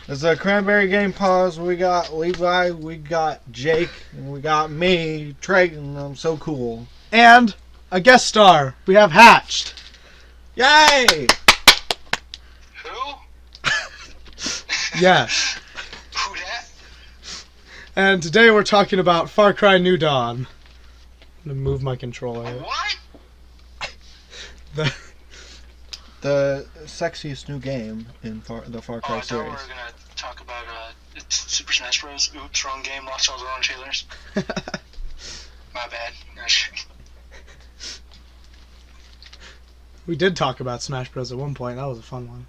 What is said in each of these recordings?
It's a Cranberry Gamepas. We got Levi, we got Jake, and we got me, Trayton. I'm so cool. And a guest star. We have Hatched. Yay! Who? Yes. Who dat? And today we're talking about Far Cry New Dawn. I'm gonna move my controller. What? The sexiest new game in the Far Cry I thought we series. were gonna talk about Super Smash Bros. Oops, wrong game. Lost all the wrong trailers. My bad. No shit. We did talk about Smash Bros. At one point. That was a fun one.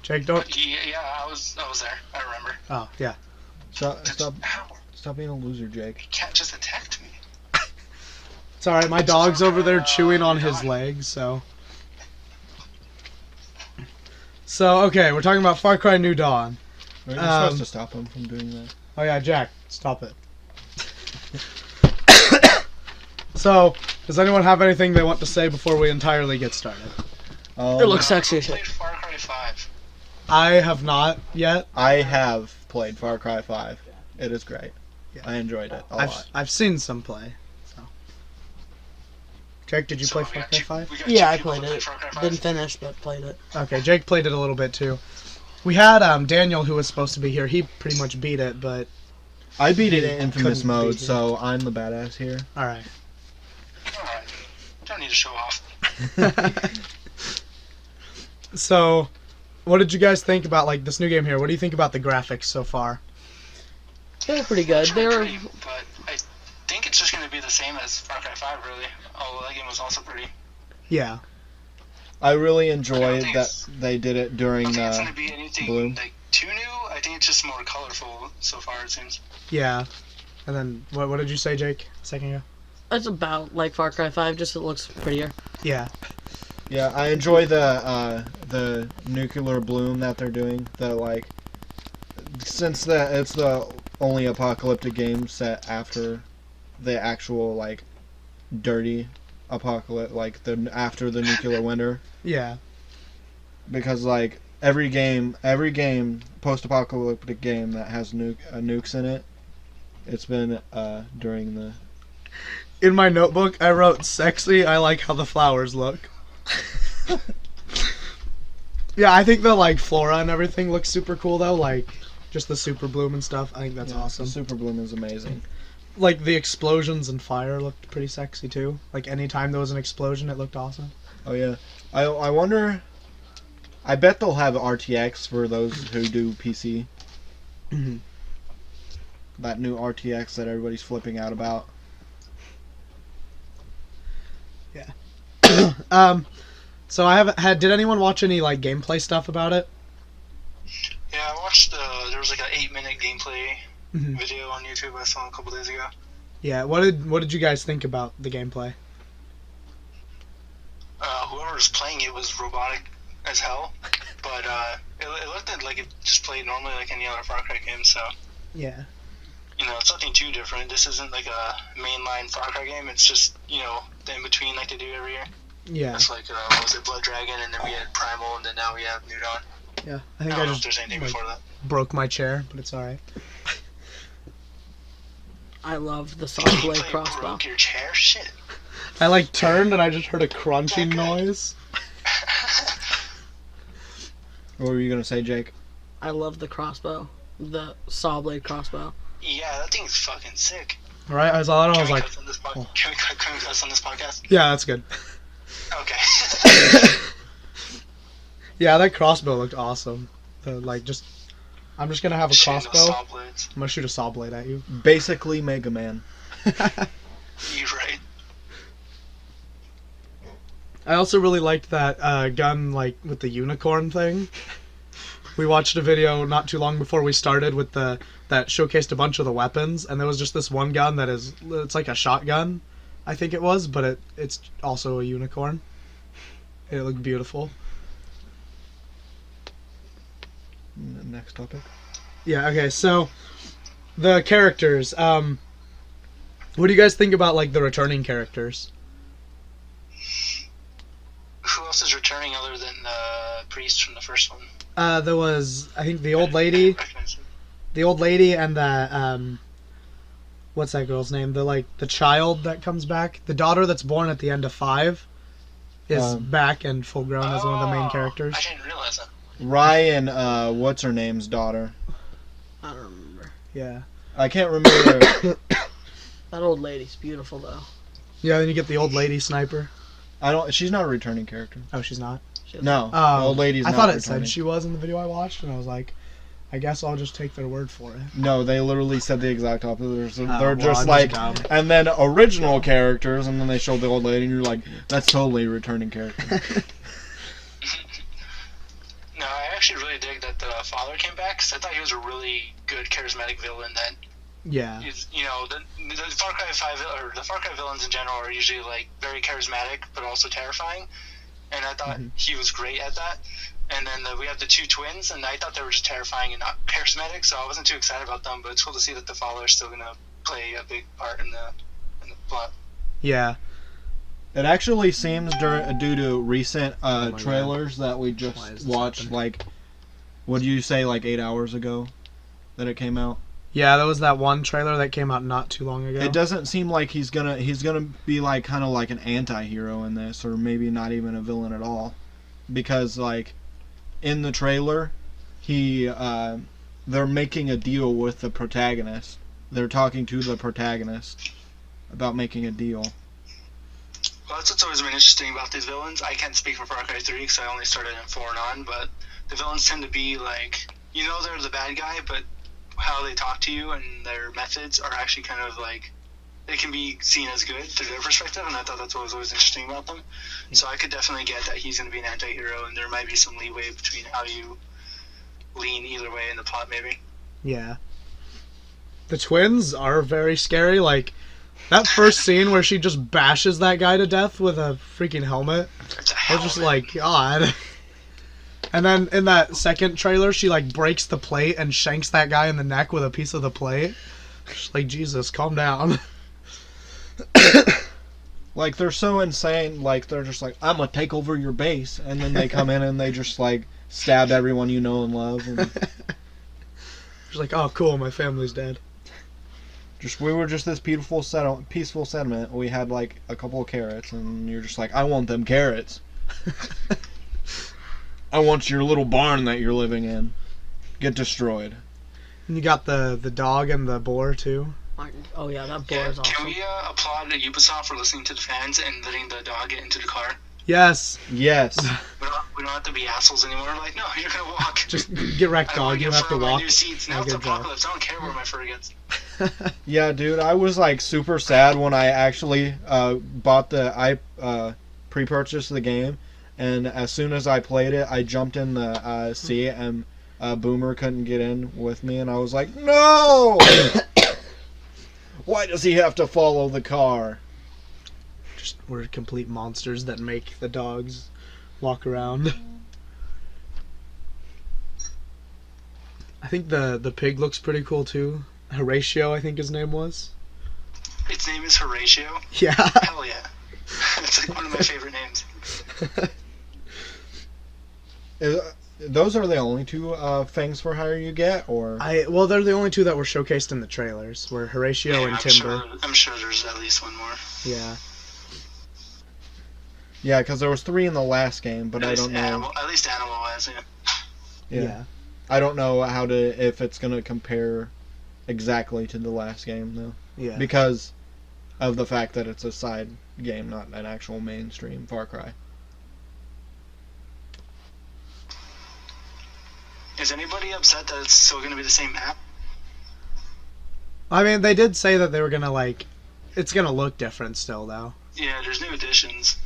Jake, don't... Yeah, I was there. I remember. Oh, yeah. Stop being a loser, Jake. The cat just attacked me. It's alright, my dog's over there chewing on his leg, so... So, okay, we're talking about Far Cry New Dawn. We're supposed to stop him from doing that. Oh yeah, Jack, stop it. So, does anyone have anything they want to say before we entirely get started? It looks sexy Who as shit. played Far Cry 5? I have not yet. I have played Far Cry 5. It is great. Yeah. I enjoyed it a lot. I've seen some play. So. Jake, did you So play we Far got Cry two- 5? we got Yeah, two I people played that it. Far Cry 5. Didn't finish, but played it. Okay, Jake played it a little bit too. We had Daniel, who was supposed to be here. He pretty much beat it, but I beat it in Infamous Couldn't mode, beat it. so I'm the badass here. alright. Alright. Don't need to show off. So, what did you guys think about like this new game here? What do you think about the graphics so far? They were pretty good. They were. Pretty, but I think it's just going to be the same as Far Cry 5, really. Although that game was also pretty. Yeah. I really I don't enjoyed think that it's- they did it I during don't think it's going the to be anything Bloom. like too new. I think it's just more colorful so far, it seems. Yeah. And then, what did you say, Jake, a second ago? It's about like Far Cry 5, just it looks prettier. Yeah. Yeah, I enjoy the nuclear bloom that they're doing. The like, since it's the only apocalyptic game set after the actual like dirty apocalypse, like after the nuclear winter. Yeah. Because like every game post-apocalyptic game that has nukes in it, it's been during the. In my notebook, I wrote, "Sexy, I like how the flowers look." Yeah, I think the like flora and everything looks super cool though, like just the super bloom and stuff. I think that's awesome. The super bloom is amazing. Like the explosions and fire looked pretty sexy too. Like anytime there was an explosion, it looked awesome. Oh yeah, I wonder. I bet they'll have RTX for those who do PC. Mm-hmm. That new RTX that everybody's flipping out about. So I haven't had. Did anyone watch any like gameplay stuff about it? Yeah, I watched, there was like an 8-minute gameplay Mhm. video on YouTube I saw a couple days ago. Yeah. What did you guys think about the gameplay? Whoever was playing it was robotic as hell, but it looked like it just played normally like any other Far Cry game, so, Yeah. you know, it's nothing too different. This isn't like a mainline Far Cry game, it's just, you know, the in-between like they do every year. Yeah. It's like, what was it, Blood Dragon, and then we had Primal, and then now we have New Dawn. Yeah. I I think don't I know if just there's anything like, before that. broke my chair, but it's all right. I love the saw You blade play crossbow. broke your chair? Shit. I like turned and I just heard a crunching noise. What were you gonna say, Jake? I love the crossbow, the saw blade crossbow. Yeah, that thing's fucking sick. Right? I saw that and I Can was we like, cuss on this oh. Can we cuss on this podcast? yeah, that's good. Okay. Yeah, that crossbow looked awesome. I'm just gonna have a Shooting those crossbow. saw blades. I'm gonna shoot a saw blade at you. Basically, Mega Man. You're right. I also really liked that gun, like with the unicorn thing. We watched a video not too long before we started with that showcased a bunch of the weapons, and there was just this one gun it's like a shotgun, I think it was, but it's also a unicorn. It looked beautiful. Next topic. Yeah. Okay. So the characters. What do you guys think about like the returning characters? Who else is returning other than the priest from the first one? There was, I think, the old lady and the what's that girl's name? The child that comes back, the daughter that's born at the end of 5, is back and full grown as one of the main characters. I didn't realize that. Ryan, what's her name's daughter? I don't remember. Yeah. I can't remember. That old lady's beautiful though. Yeah, then you get the old lady sniper. She's not a returning character. Oh, she's not? No, the old lady's I not thought it returning. said she was in the video I watched, and I was like, I guess I'll just take their word for it. No, they literally said the exact opposite. They're well, just I'm like, just dumb. and then original characters, and then they showed the old lady, and you're like, that's totally a returning character. No, I actually really dig that the father came back, because I thought he was a really good, charismatic villain that Yeah. you know, the Far Cry 5 or the Far Cry villains in general are usually like very charismatic but also terrifying, and I thought he was great at that. And then we have the 2 twins, and I thought they were just terrifying and not charismatic, so I wasn't too excited about them. But it's cool to see that the father is still gonna play a big part in the plot. Yeah. It actually seems due to recent my trailers that we Why is just this watched, happening? like, what did you say, like 8 hours ago that it came out? Yeah, there was that one trailer that came out not too long ago. It doesn't seem like he's gonna be like kind of like an anti-hero in this, or maybe not even a villain at all, because like in the trailer, they're making a deal with the protagonist. They're talking to the protagonist about making a deal. Well, that's what's always been interesting about these villains. I can't speak for Far Cry 3 because I only started in 4 and on, but the villains tend to be like, you know, they're the bad guy, but how they talk to you and their methods are actually kind of like, they can be seen as good through their perspective, and I thought that's what was always interesting about them. So I could definitely get that he's going to be an anti-hero, and there might be some leeway between how you lean either way in the plot, maybe. Yeah. The twins are very scary. Like, that first scene where she just bashes that guy to death with a freaking helmet. It's a I was just helmet. like, God. And then in that second trailer, she like breaks the plate and shanks that guy in the neck with a piece of the plate. Just like, Jesus, calm down. Like, they're so insane, like, they're just like, I'm gonna take over your base, and then they come in and they just, like, stab everyone you know and love, and She's like, oh, cool, my family's dead. we were just this peaceful settlement, we had, like, a couple of carrots, and you're just like, I want them carrots. I want your little barn that you're living in. Get destroyed. And you got the dog and the boar, too. Oh yeah, that boar Yeah, is awesome. can we applaud Ubisoft for listening to the fans and letting the dog get into the car? Yes. Yes. We don't have to be assholes anymore. Like, no, you're gonna walk. Just get wrecked, I dog. want You your have to fur on my walk. new seats. Now I'll it's get a drive. apocalypse. I don't care where my fur gets. Yeah, dude, I was, like, super sad when I actually pre-purchased the game, and as soon as I played it, I jumped in the seat, and Boomer couldn't get in with me, and I was like, no! Why does he have to follow the car? Just we're complete monsters that make the dogs walk around. I think the pig looks pretty cool too. Horatio, I think his name was. Its name is Horatio. Yeah. Hell yeah. It's like one of my favorite names. Those are the only 2 fangs for hire you get, or? Well, they're the only 2 that were showcased in the trailers. Were Horatio and Timber. I'm sure there's at least one more. Yeah. Yeah, because there was 3 in the last game, but I don't know. At least animal-wise, yeah. Yeah. I don't know if it's gonna compare exactly to the last game though, Yeah. because of the fact that it's a side game, not an actual mainstream Far Cry. Is anybody upset that it's still going to be the same map? I mean, they did say that they were gonna it's gonna look different still though. Yeah, there's new additions.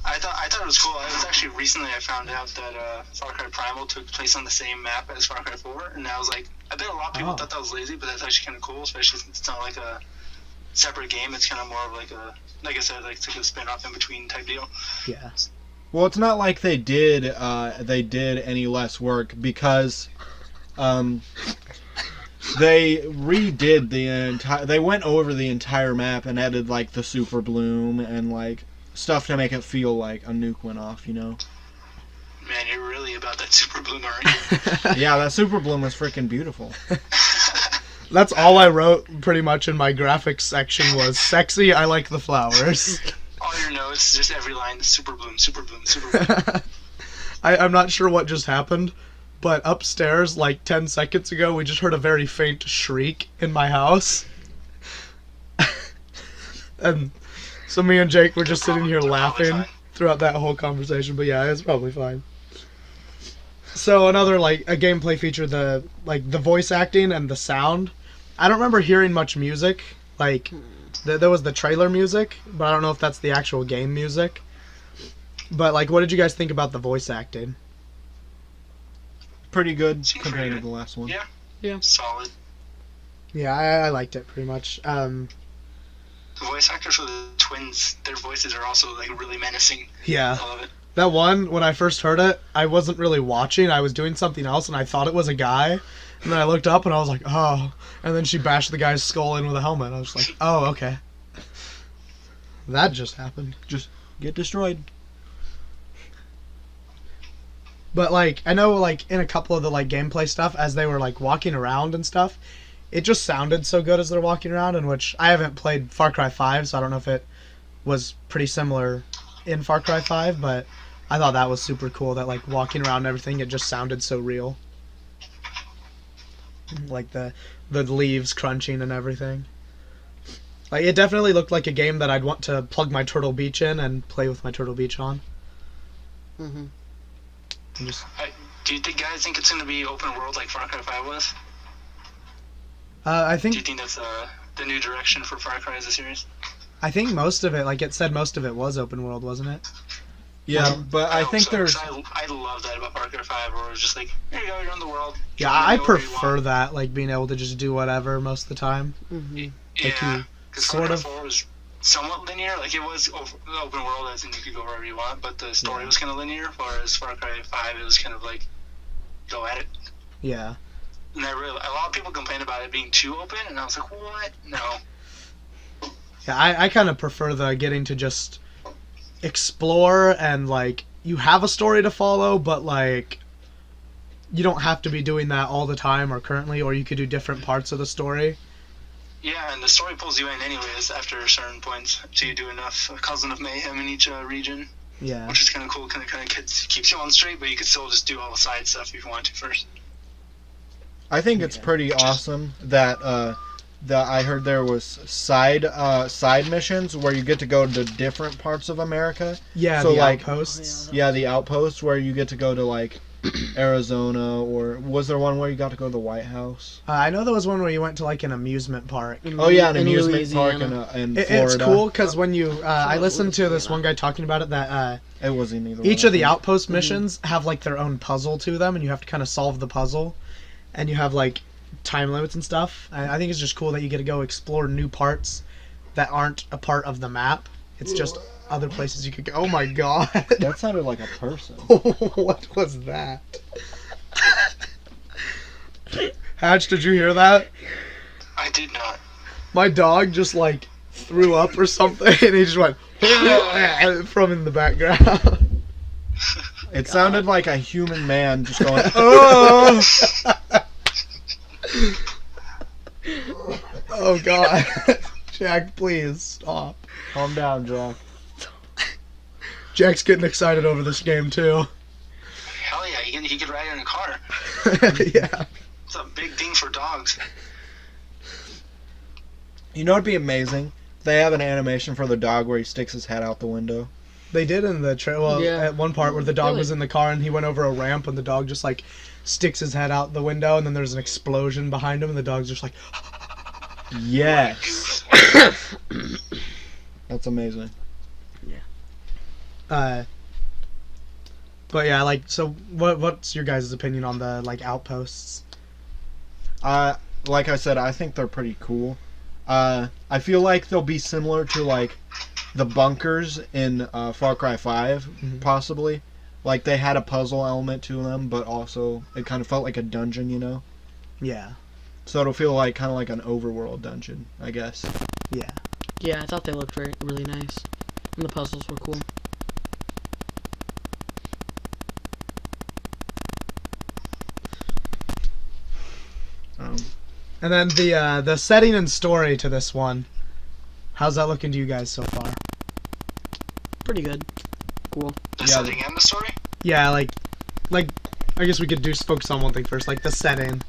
I thought it was cool. It was actually recently I found out that Far Cry Primal took place on the same map as Far Cry 4, and I was like, I bet a lot of people thought that was lazy, but that's actually kind of cool, especially since it's not like a separate game. It's kind of more of like like I said, like it's like a spin-off in between type deal. Yeah. Well, it's not like they did any less work, because they redid they went over the entire map and added like the super bloom and like stuff to make it feel like a nuke went off, you know. Man, you're really about that super bloom, aren't you? Yeah, that super bloom is freaking beautiful. That's all I wrote pretty much in my graphics section was sexy, I like the flowers. All your notes, just every line, super bloom, super bloom, super bloom. I'm not sure what just happened, but upstairs, like 10 seconds ago, we just heard a very faint shriek in my house. And so me and Jake were just sitting here laughing throughout that whole conversation, but yeah, it's probably fine. So another, like, a gameplay feature, the voice acting and the sound. I don't remember hearing much music. Like, there was the trailer music, but I don't know if that's the actual game music. But, like, what did you guys think about the voice acting? Pretty good Seems compared pretty to good. the last one. Yeah. Yeah. Solid. Yeah, I liked it pretty much. The voice actors for the twins, their voices are also, like, really menacing. Yeah. I love it. That one, when I first heard it, I wasn't really watching. I was doing something else, and I thought it was a guy. And then I looked up, and I was like, oh. And then she bashed the guy's skull in with a helmet. I was like, oh, okay. That just happened. Just get destroyed. But, like, I know, like, in a couple of the, like, gameplay stuff, as they were, like, walking around and stuff, it just sounded so good as they're walking around, in which I haven't played Far Cry 5, so I don't know if it was pretty similar in Far Cry 5, but I thought that was super cool, that, like, walking around and everything, it just sounded so real. Like, the leaves crunching and everything. Like, it definitely looked like a game that I'd want to plug my Turtle Beach in and play with my Turtle Beach on. Mm-hmm. And just, Do you guys think it's going to be open world like Far Cry 5 was? I Do you think think that's the new direction for Far Cry as a series? most of it, like it said, most of it was open world, wasn't it? Yeah, but I hope think so, there's... 'cause I love that about Far Cry 5, where it was just like, here you go, you're in the world. Yeah, Try to I do whatever you prefer want. that, like being able to just do whatever most of the time. Mm-hmm. Like Yeah, you because sort Far of- Cry 4 was somewhat linear. Like, it was open world, as in you could go wherever you want, but the story was kind of linear, whereas Far Cry 5, it was kind of like, go at it. Yeah. And a lot of people complain about it being too open, and I was like, what? No. Yeah, I kind of prefer the getting to just explore and, like, you have a story to follow, but, like, you don't have to be doing that all the time or currently, or you could do different parts of the story. Yeah, and the story pulls you in anyways after certain points, so you do cause enough mayhem in each region, Yeah. which is kind of cool. Kind of keeps you on straight, but you can still just do all the side stuff if you want to first. I think it's pretty awesome that that I heard there was side missions where you get to go to different parts of America. Yeah, So, the like, outposts. Yeah, the outposts where you get to go to, like, Arizona, or was there one where you got to go to the White House? I know there was one where you went to, like, an amusement park. Oh yeah, an In amusement park Louisiana. in It's Florida. cool because when you I listened to this one guy talking about it that It wasn't either. each one, of the I think. outpost missions have like their own puzzle to them, and you have to kind of solve the puzzle, and you have like time limits and stuff. I think it's just cool that you get to go explore new parts that aren't a part of the map. It's just other places you could go. Oh my god! That sounded like a person. What was that? Hatch, did you hear that? I did not. My dog just like threw up or something, and he just went from in the background. It sounded like a human man just going, oh! Oh god. Jack, please stop. Calm down, Jack. Jack's getting excited over this game too. Hell yeah, he could ride in a car. Yeah. It's a big thing for dogs. You know what'd be amazing? They have an animation for the dog where he sticks his head out the window. They did in the trailer. Yeah. At one part where the dog Really? was in the car and he went over a ramp and the dog just like sticks his head out the window and then there's an explosion behind him and the dog's just like. Yes. That's amazing. But yeah, like, so what's your guys' opinion on the like outposts? Like I said, I think they're pretty cool. I feel like they'll be similar to like the bunkers in Far Cry 5, possibly. Like they had a puzzle element to them, but also it kind of felt like a dungeon, you know. Yeah. So it'll feel like kind of like an overworld dungeon, I guess. Yeah. Yeah, I thought they looked really nice. And the puzzles were cool. And then the setting and story to this one. How's that looking to you guys so far? Pretty good. Cool. The Yeah. setting and the story? Yeah, like I guess we could focus on one thing first, like the setting.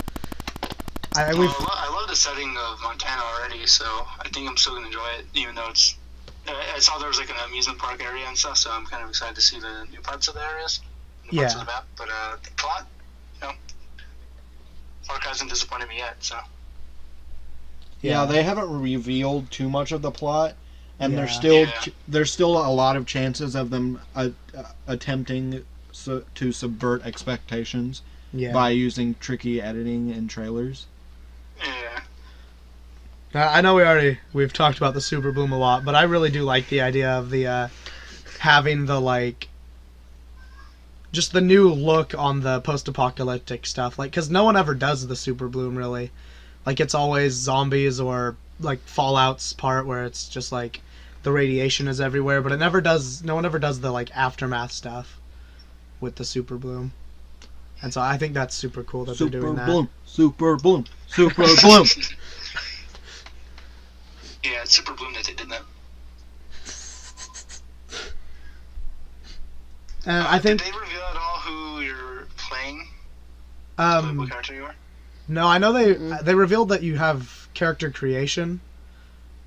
I love the setting of Montana already, so I think I'm still gonna enjoy it, even though it's. I saw there was like an amusement park area and stuff, so I'm kind of excited to see the new parts of the areas, new parts of the map. But the plot, Farcry hasn't disappointed me yet, so. Yeah, they haven't revealed too much of the plot, and Yeah. there's still a lot of chances of them attempting to subvert expectations by using tricky editing in trailers. Yeah. I know we've talked about the Super Bloom a lot, but I really do like the idea of the having the just the new look on the post-apocalyptic stuff, because no one ever does the Super Bloom really. Like, it's always zombies or like Fallout's part where it's just like the radiation is everywhere, but no one ever does the aftermath stuff with the Super Bloom. And so I think that's super cool that they're doing that. Super Bloom, Super Bloom. Yeah, it's Super Bloom that they did that. I think. Did they reveal at all who you're playing? What character you are? No, I know they revealed that you have character creation.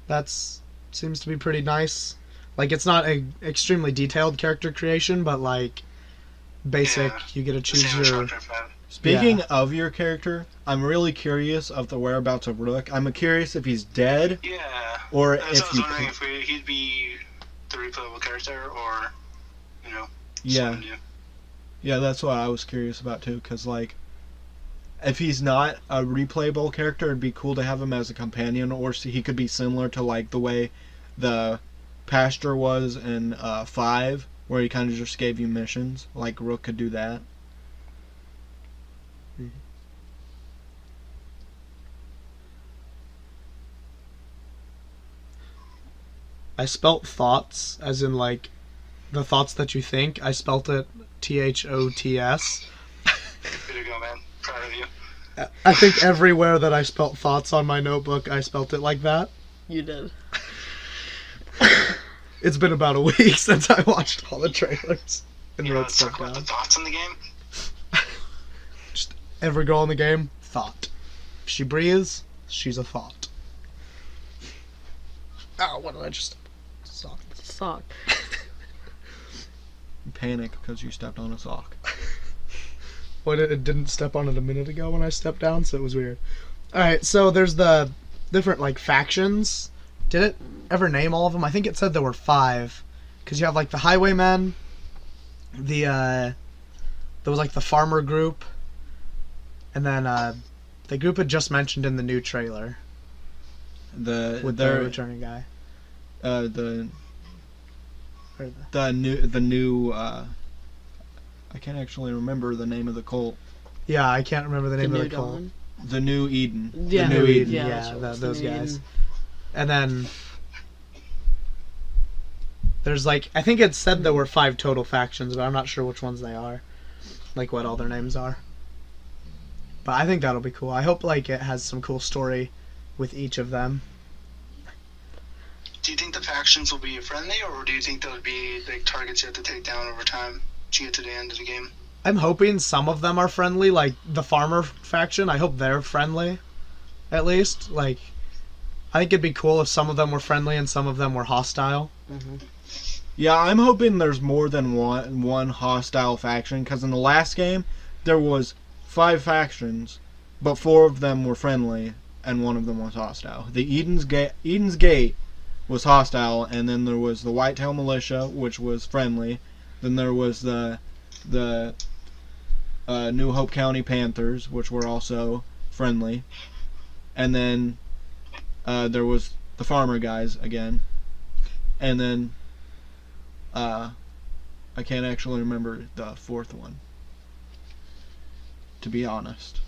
That's seems to be pretty nice. Like, it's not a extremely detailed character creation, but basic. Yeah. You get to choose Same as your. Warcraft 5. Speaking of your character, I'm really curious of the whereabouts of Rook. I'm curious if he's dead. Yeah. Or I if was wondering if he'd be the replayable character or, someone new. Yeah, that's what I was curious about too, because if he's not a replayable character, it'd be cool to have him as a companion, or he could be similar to the way the Pastor was in 5, where he kind of just gave you missions. Like Rook could do that. I spelt thoughts as in the thoughts that you think. I spelt it THOTS. Way to go, man. Proud of you. I think everywhere that I spelt thoughts on my notebook, I spelt it like that. You did. It's been about a week since I watched all the trailers and wrote Let's talk stuff about the down. thoughts in the game. Just every girl in the game, thought. If she breathes, she's a thought. Oh, what did I just... Sock. Sock. Panic because you stepped on a sock. Well, it didn't step on it a minute ago when I stepped down, so it was weird. Alright, so there's the different, factions. Did it ever name all of them? I think it said there were 5. Because you have, the Highwaymen, there was, the Farmer group, and then, the group had just mentioned in the new trailer. With the returning guy. The new I can't actually remember the name of the cult. Yeah, I can't remember the name of the cult. Dawn? The New Eden. Yeah. The New Eden. Yeah, Yeah, that's what it was, those the New guys. Eden. And then there's I think it said there were 5 total factions, but I'm not sure which ones they are. What all their names are. But I think that'll be cool. I hope it has some cool story with each of them. Do you think the factions will be friendly, or do you think they'll be targets you have to take down over time to get to the end of the game? I'm hoping some of them are friendly, the Farmer faction. I hope they're friendly, at least. I think it'd be cool if some of them were friendly and some of them were hostile. Mm-hmm. Yeah, I'm hoping there's more than one hostile faction, because in the last game there was 5 factions, but 4 of them were friendly and 1 of them was hostile. The Eden's Gate was hostile, and then there was the Whitetail Militia, which was friendly. Then there was the New Hope County Panthers, which were also friendly. And then there was the Farmer guys again. And then I can't actually remember the 4th one, to be honest.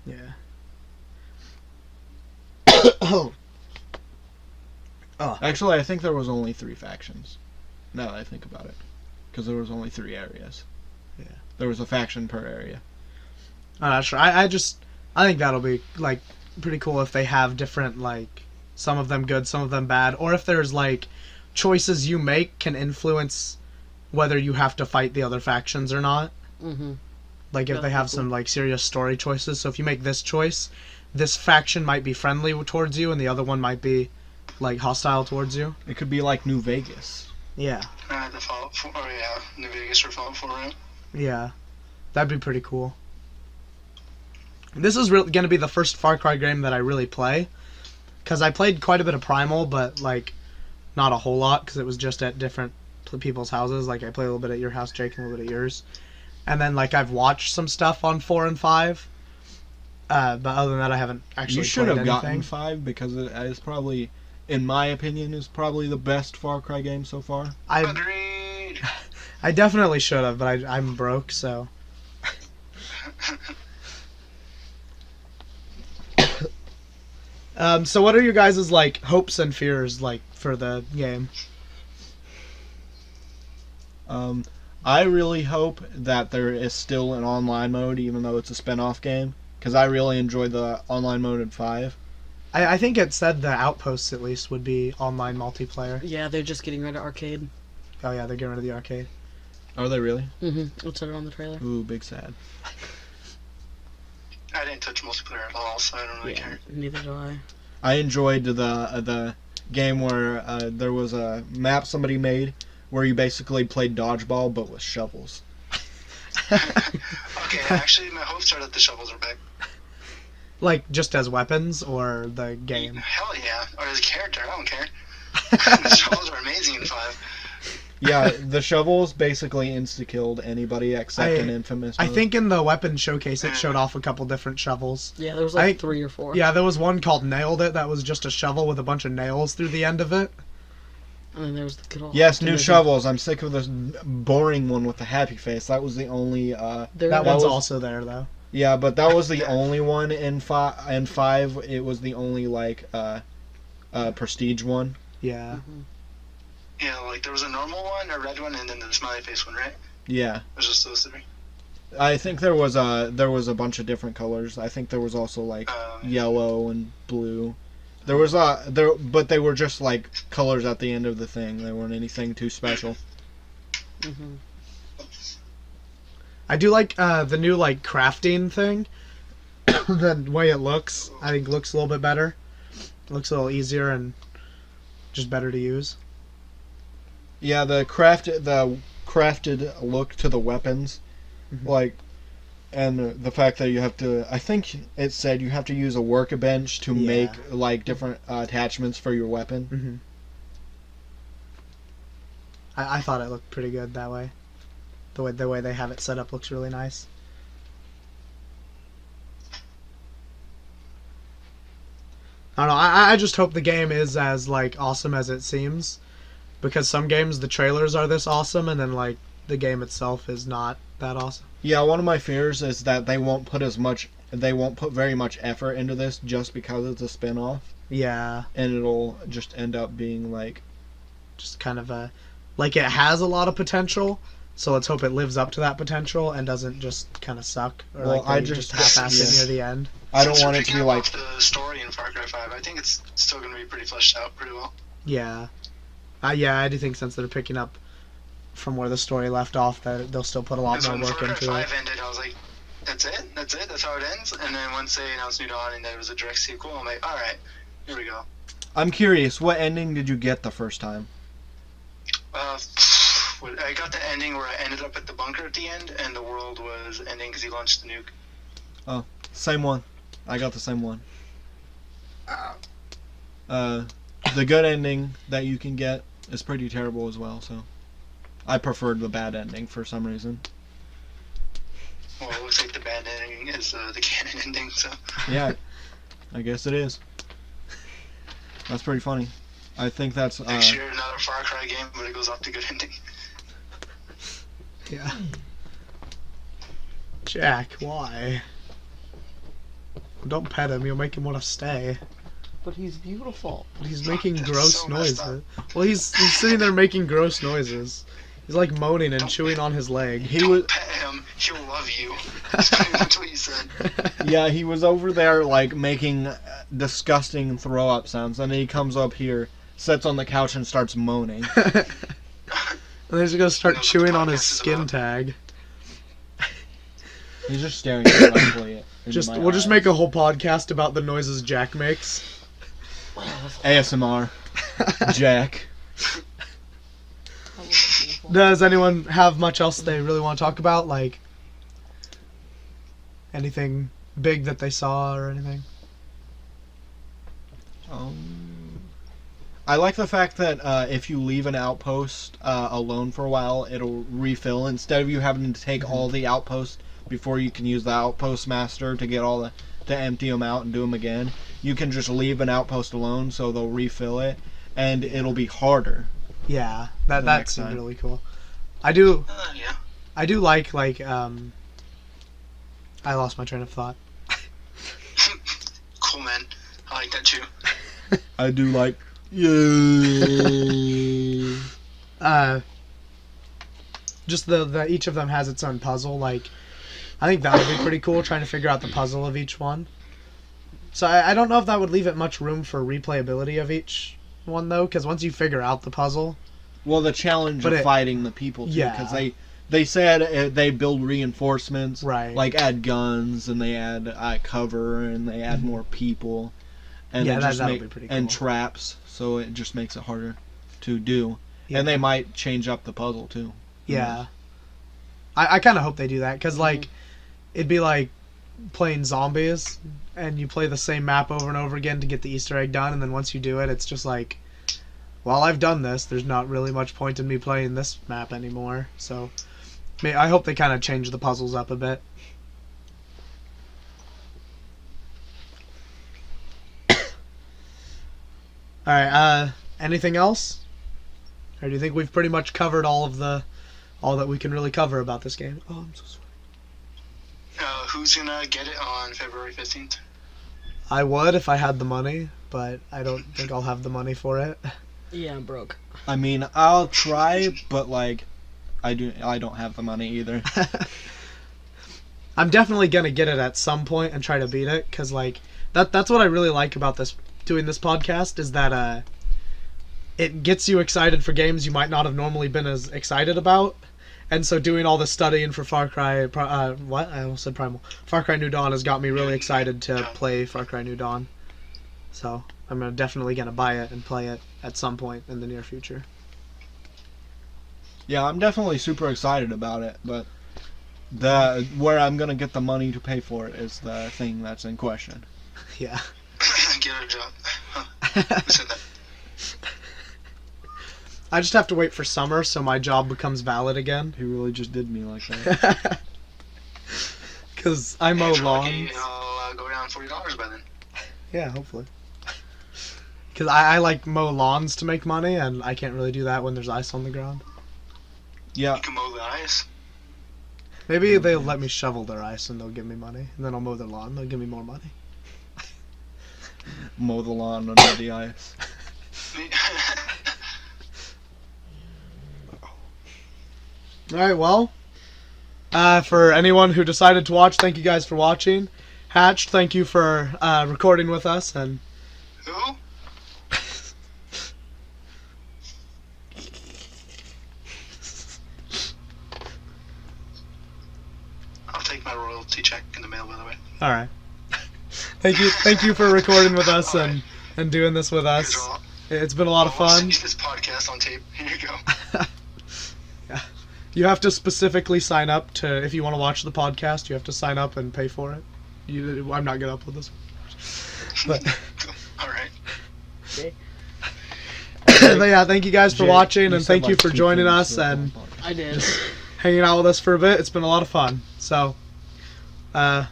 Yeah. Oh. Actually, I think there was only 3 factions, now that I think about it. Because there was only 3 areas. Yeah. There was a faction per area. I'm not sure. I I think that'll be like pretty cool if they have different, like, some of them good, some of them bad, or if there's like choices you make can influence whether you have to fight the other factions or not. Mm-hmm. Like if Yeah, they have that'd be some like serious story choices. So if you make this choice, this faction might be friendly towards you, and the other one might be like hostile towards you. It could be like New Vegas. Yeah, The Fallout 4, oh yeah, New Vegas or Fallout 4, right? yeah, that'd be pretty cool. This is going to be the first Far Cry game that I really play, because I played quite a bit of Primal, but like not a whole lot, because it was just at different people's houses. Like I played a little bit at your house, Jake, and a little bit at yours, and then like I've watched some stuff on 4 and 5. But other than that, I haven't actually You should played have gotten anything. 5 because it is probably, in my opinion, is probably the best Far Cry game so far. Agreed. I definitely should have, but I'm broke, so. So what are your guys' like hopes and fears like for the game? I really hope that there is still an online mode, even though it's a spin-off game, because I really enjoyed the online mode in 5. I think it said the Outposts at least would be online multiplayer. Yeah, they're just getting rid of arcade. Oh yeah, they're getting rid of the arcade. Are they really? Mm-hmm. It said it on the trailer. Ooh, big sad. I didn't touch multiplayer at all, so I don't really Yeah, care. neither do I. I enjoyed the game where there was a map somebody made where you basically played dodgeball but with shovels. Okay, actually, my hopes are that the shovels are back. Like just as weapons or the game? Hell yeah. Or as a character, I don't care. The shovels are amazing in 5. Yeah, the shovels basically insta-killed anybody except in Infamous I mode. think in the weapon showcase it showed off a couple different shovels. Yeah, there was like 3 or 4. Yeah, there was one called Nailed It that was just a shovel with a bunch of nails through the end of it. And then there was the good old Yes, new Division. shovels. I'm sick of this boring one with the happy face. That was the only. There That was- one's also there though. Yeah, but that was the only one in 5. It was the only like prestige one. Yeah. Yeah, like there was a normal one, a red one, and then the smiley face one, right? Yeah, It was just those 3. I think there was a bunch of different colors. I think there was also like yellow and blue. There was but they were just like colors at the end of the thing. They weren't anything too special. Mm-hmm. I do like the new like crafting thing. The way it looks, I think looks a little bit better. It looks a little easier and just better to use. Yeah, the crafted look to the weapons, like, and the fact that you have to. I think it said you have to use a workbench to Yeah. make like different attachments for your weapon. Mm-hmm. I thought it looked pretty good that way. The way they have it set up looks really nice. I don't know. I just hope the game is as like awesome as it seems, because some games the trailers are this awesome and then like the game itself is not that awesome. Yeah, one of my fears is that they won't put very much effort into this just because it's a spin-off, Yeah, and it'll just end up being like. just kind of a like it has a lot of potential. So let's hope it lives up to that potential and doesn't just kind of suck or Well, like I they just- half-ass yeah. it near the end. I don't Since want we're it to be picking like. up the story in Far Cry 5. I think it's still going to be pretty fleshed out pretty well. Yeah. Yeah, I do think since they're picking up from where the story left off, that they'll still put a lot Because more when work Far Cry into it. 5 ended, I was like, that's it? That's how it ends? And then once they announced New Dawn and that it was a direct sequel, I'm like, alright, here we go. I'm curious, what ending did you get the first time? I got the ending where I ended up at the bunker at the end, and the world was ending because he launched the nuke. Same one. I got the same one. The good ending that you can get is pretty terrible as well, so I preferred the bad ending for some reason. Well, it looks like the bad ending is the canon ending, so. Yeah, I guess it is. That's pretty funny. I think that's Next year, another Far Cry game, but it goes off to good ending. Yeah. Jack, why? Don't pet him, you'll make him want to stay. But he's beautiful. But he's making That's gross so messed noises. Well, he's sitting there making gross noises. He's like moaning and chewing on his leg. He was Pet him. He'll love you. That's pretty much what you said. yeah, he was over there like making disgusting throw up sounds, and then he comes up here, sits on the couch, and starts moaning. And then he's gonna start You know what chewing the on his podcast is skin about. tag. He's just staring directly into my We'll just eyes. make a whole podcast about the noises Jack makes. ASMR. Jack. Does anyone have much else they really want to talk about? Like anything big that they saw or anything? I like the fact that if you leave an outpost alone for a while, it'll refill instead of you having to take all the outposts before you can use the outpost master to get all the to empty them out and do them again. You can just leave an outpost alone, so they'll refill it, and it'll be harder. Yeah, that next seemed time. really cool. I do Yeah. like I lost my train of thought. Cool, man. I like that too. I do like. Yeah. Just the each of them has its own puzzle. Like, I think that would be pretty cool, trying to figure out the puzzle of each one. So I don't know if that would leave it much room for replayability of each one, though, because once you figure out the puzzle... Well, the challenge But of it- fighting the people, too, Yeah. because they said they build reinforcements, Right. like add guns, and they add cover, and they add more people, and Yeah, it just that'll make, be pretty and cool. traps, so it just makes it harder to do. Yeah. And they might change up the puzzle, too. Yeah. I kind of hope they do that, because, like, it'd be like playing zombies, and you play the same map over and over again to get the Easter egg done, and then once you do it, it's just like, well, I've done this, there's not really much point in me playing this map anymore, so I hope they kind of change the puzzles up a bit. Alright, anything else? Or do you think we've pretty much covered all that we can really cover about this game? Oh, I'm so sorry. Who's gonna get it on February 15th? I would if I had the money, but I don't think I'll have the money for it. Yeah, I'm broke. I mean, I'll try, but, like, I don't have the money either. I'm definitely gonna get it at some point and try to beat it, because, like, that's what I really like about doing this podcast, is that it gets you excited for games you might not have normally been as excited about. And so doing all the studying for Far Cry, I almost said Primal. Far Cry New Dawn has got me really excited to play Far Cry New Dawn. So I'm definitely gonna buy it and play it at some point in the near future. Yeah, I'm definitely super excited about it, but where I'm gonna get the money to pay for it is the thing that's in question. Yeah. Get a job. Huh. Who said that? I just have to wait for summer so my job becomes valid again. He really just did me like that. Because I mow If you're lucky, lawns. I'll go down $40 by then. Yeah, hopefully. Because I like mow lawns to make money, and I can't really do that when there's ice on the ground. Yeah, You can mow the ice. Maybe they'll let me shovel their ice and they'll give me money. And then I'll mow their lawn, they'll give me more money. mow the lawn under the ice. Alright, well, for anyone who decided to watch, thank you guys for watching. Hatch, thank you for recording with us. And Who? I'll take my royalty check in the mail, by the way. alright. Thank you for recording with us and doing this with us. Here's all- It's been a lot of I'll fun. send you this podcast on tape. Here you go. You have to specifically sign up to, if you want to watch the podcast, you have to sign up and pay for it. I'm not going to upload this one. But, All right. Okay. but yeah, thank you guys for Jay, watching, and said thank you like for two joining things us to and the podcast. I did. hanging out with us for a bit. It's been a lot of fun. So, I'm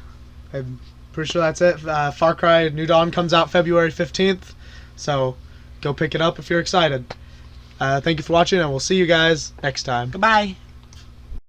pretty sure that's it. Far Cry New Dawn comes out February 15th, so go pick it up if you're excited. Thank you for watching, and we'll see you guys next time. Goodbye.